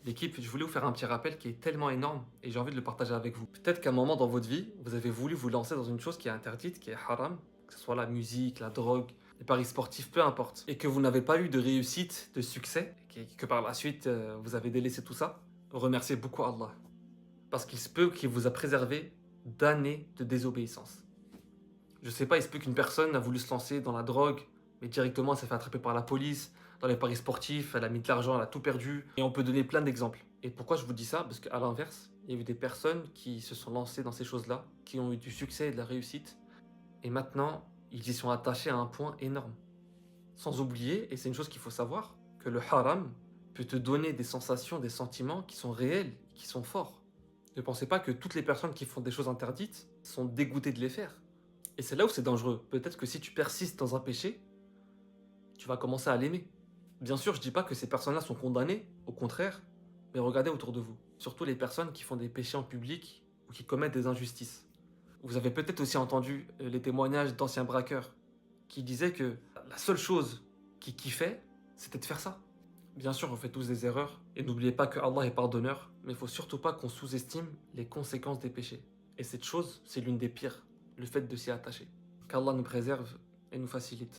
L'équipe, je voulais vous faire un petit rappel qui est tellement énorme et j'ai envie de le partager avec vous. Peut-être qu'à un moment dans votre vie, vous avez voulu vous lancer dans une chose qui est interdite, qui est haram, que ce soit la musique, la drogue, les paris sportifs, peu importe, et que vous n'avez pas eu de réussite, de succès, et que par la suite vous avez délaissé tout ça. Remerciez beaucoup Allah. Parce qu'il se peut qu'il vous a préservé d'années de désobéissance. Je sais pas, il se peut qu'une personne a voulu se lancer dans la drogue, mais directement elle s'est fait attraper par la police, dans les paris sportifs, elle a mis de l'argent, elle a tout perdu. Et on peut donner plein d'exemples. Et pourquoi je vous dis ça? Parce qu'à l'inverse, il y a eu des personnes qui se sont lancées dans ces choses-là, qui ont eu du succès et de la réussite, et maintenant, ils y sont attachés à un point énorme. Sans oublier, et c'est une chose qu'il faut savoir, que le haram peut te donner des sensations, des sentiments qui sont réels, qui sont forts. Ne pensez pas que toutes les personnes qui font des choses interdites sont dégoûtées de les faire. Et c'est là où c'est dangereux. Peut-être que si tu persistes dans un péché, tu vas commencer à l'aimer. Bien sûr, je dis pas que ces personnes-là sont condamnées, au contraire, mais regardez autour de vous. Surtout les personnes qui font des péchés en public ou qui commettent des injustices. Vous avez peut-être aussi entendu les témoignages d'anciens braqueurs qui disaient que la seule chose qu'ils kiffaient, c'était de faire ça. Bien sûr, on fait tous des erreurs, et n'oubliez pas que Allah est pardonneur, mais il faut surtout pas qu'on sous-estime les conséquences des péchés. Et cette chose, c'est l'une des pires, le fait de s'y attacher. Qu'Allah nous préserve et nous facilite.